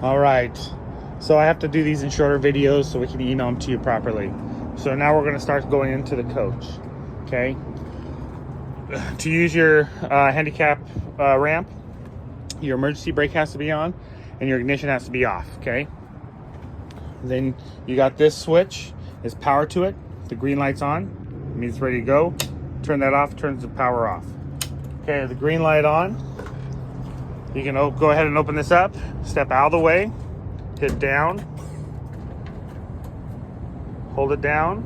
All right, so I have to do these in shorter videos so we can email them to you properly. So now we're going to start going into the coach. Okay, to use your handicap ramp, your emergency brake has to be on and your ignition has to be off. Okay, then you got this switch, is power to it. The green light's on, it means it's ready to go. Turn that off, turns the power off. Okay, the green light on. You can go ahead and open this up, step out of the way, hit down, hold it down.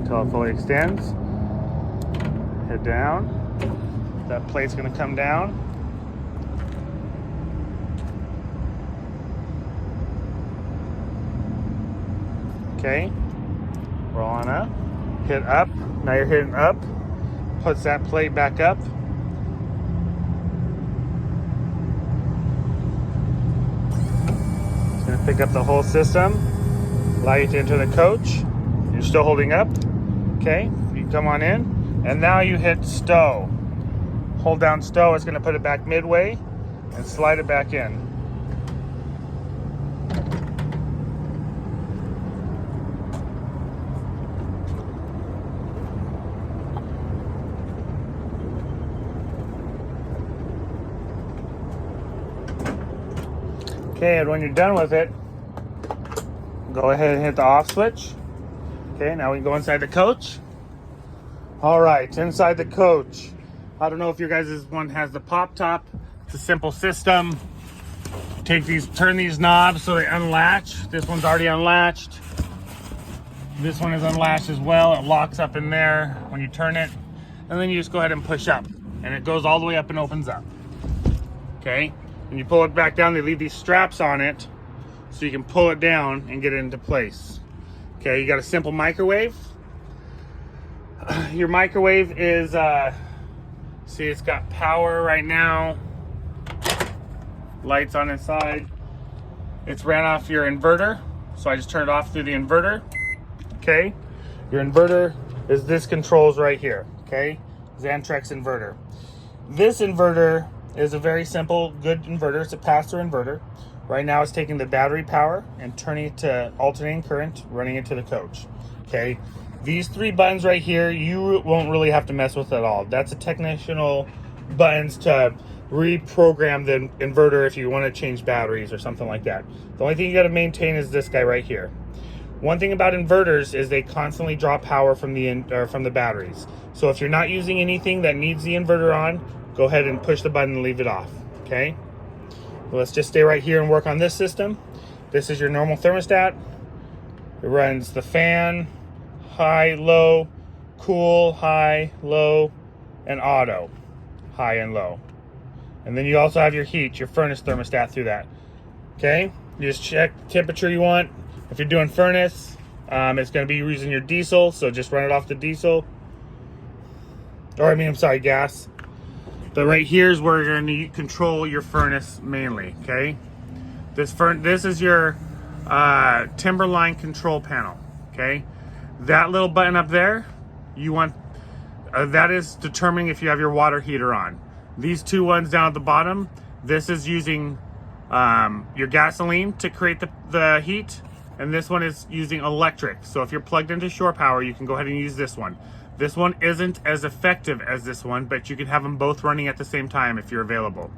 Until it fully extends. Hit down. That plate's gonna come down. Okay, roll on up, hit up. Now you're hitting up, puts that plate back up. It's gonna pick up the whole system, allow you to enter the coach. You're still holding up. Okay, you come on in, and now you hit stow. Hold down stow, it's gonna put it back midway and slide it back in. Okay, and when you're done with it, go ahead and hit the off switch. Okay, now we can go inside the coach. All right, inside the coach. I don't know if your guys' one has the pop top. It's a simple system. Take these, turn these knobs so they unlatch. This one's already unlatched. This one is unlatched as well. It locks up in there when you turn it. And then you just go ahead and push up. And it goes all the way up and opens up. Okay? When you pull it back down, they leave these straps on it so you can pull it down and get it into place. Okay, you got a simple microwave. Your microwave is, see, it's got power right now. Lights on inside. It's ran off your inverter, so I just turned it off through the inverter. Okay, your inverter is this controls right here. Okay, Xantrex inverter. This inverter is a very simple, good inverter. It's a pass-through inverter. Right now it's taking the battery power and turning it to alternating current, running it to the coach. Okay, these three buttons right here, you won't really have to mess with at all. That's a technical buttons to reprogram the inverter if you want to change batteries or something like that. The only thing you got to maintain is this guy right here. One thing about inverters is they constantly draw power from the batteries. So if you're not using anything that needs the inverter on, go ahead and push the button and leave it off. Okay, well, let's just stay right here and work on this system. This is your normal thermostat. It runs the fan, high, low, cool, high, low, and auto, high and low. And then you also have your heat, your furnace thermostat through that. Okay, you just check the temperature you want. If you're doing furnace, it's going to be using your diesel, so just run it off the diesel. Or I'm sorry, gas. But right here is where you're going to control your furnace mainly. Okay, this is your Timberline control panel. Okay, that little button up there, you want that is determining if you have your water heater on. These two ones down at the bottom, this is using your gasoline to create the heat, and this one is using electric. So if you're plugged into shore power, you can go ahead and use this one. This one isn't as effective as this one, but you can have them both running at the same time if you're available.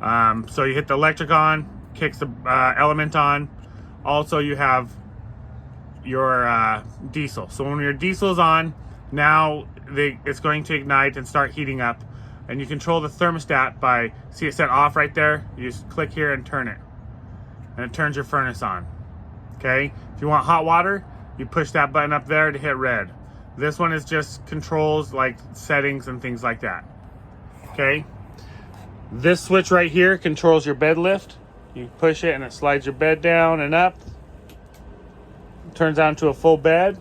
So you hit the electric on, kicks the element on. Also, you have your diesel. So when your diesel is on, now it's going to ignite and start heating up. And you control the thermostat by, see it set off right there? You just click here and turn it. And it turns your furnace on. Okay? If you want hot water, you push that button up there to hit red. This one is just controls like settings and things like that. Okay? This switch right here controls your bed lift. You push it and it slides your bed down and up. Turns out into a full bed.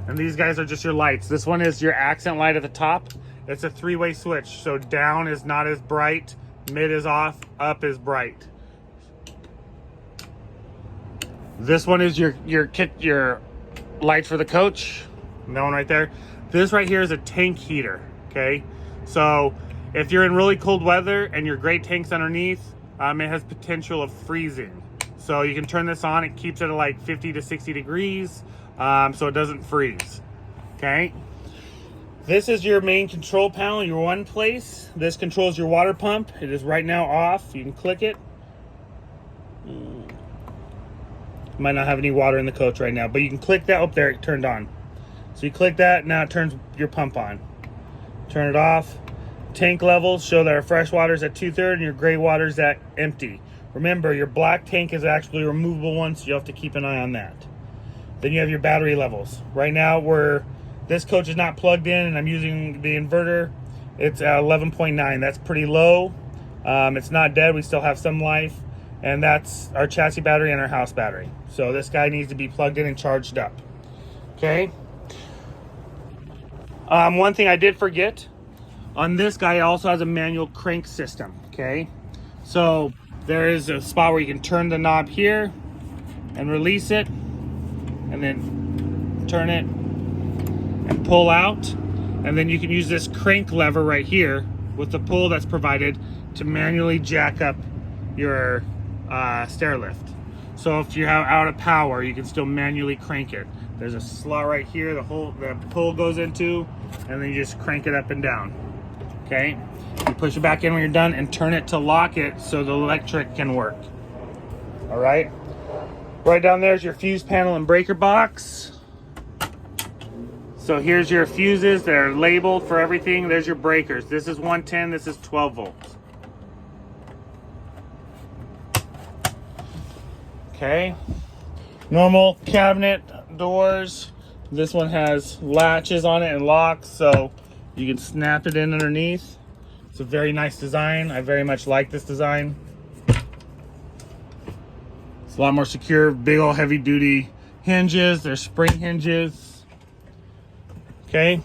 And these guys are just your lights. This one is your accent light at the top. It's a three-way switch. So down is not as bright, mid is off, up is bright. This one is your lights for the coach. And that one right there. This right here is a tank heater, okay? So if you're in really cold weather and your gray tank's underneath, it has potential of freezing. So you can turn this on. It keeps it at like 50 to 60 degrees, so it doesn't freeze, okay? This is your main control panel, your one place. This controls your water pump. It is right now off. You can click it. Might not have any water in the coach right now, but you can click that. Oh, there, it turned on. So you click that, now it turns your pump on. Turn it off. Tank levels show that our fresh water is at 2/3 and your gray water is at empty. Remember, your black tank is actually a removable one, so you have to keep an eye on that. Then you have your battery levels. Right now, this coach is not plugged in and I'm using the inverter. It's at 11.9. That's pretty low. It's not dead. We still have some life. And that's our chassis battery and our house battery. So this guy needs to be plugged in and charged up. Okay. One thing I did forget, on this guy it also has a manual crank system. Okay. So there is a spot where you can turn the knob here and release it, and then turn it and pull out. And then you can use this crank lever right here with the pull that's provided to manually jack up your stair lift. So if you have out of power, you can still manually crank it. There's a slot right here the pull goes into, and then you just crank it up and down. Okay, you push it back in when you're done and turn it to lock it so the electric can work. All right, right down there's your fuse panel and breaker box. So here's your fuses. They're labeled for everything. There's your breakers. This is 110, this is 12 volts. Okay, normal cabinet doors. This one has latches on it and locks, so you can snap it in underneath. It's a very nice design. I very much like this design. It's a lot more secure. Big old heavy duty hinges. They're spring hinges. Okay.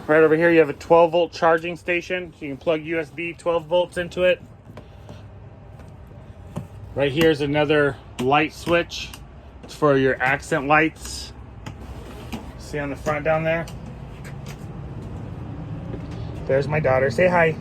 Right over here you have a 12 volt charging station. So you can plug USB 12 volts into it. Right here is another light switch. It's for your accent lights. See on the front down there? There's my daughter. Say hi.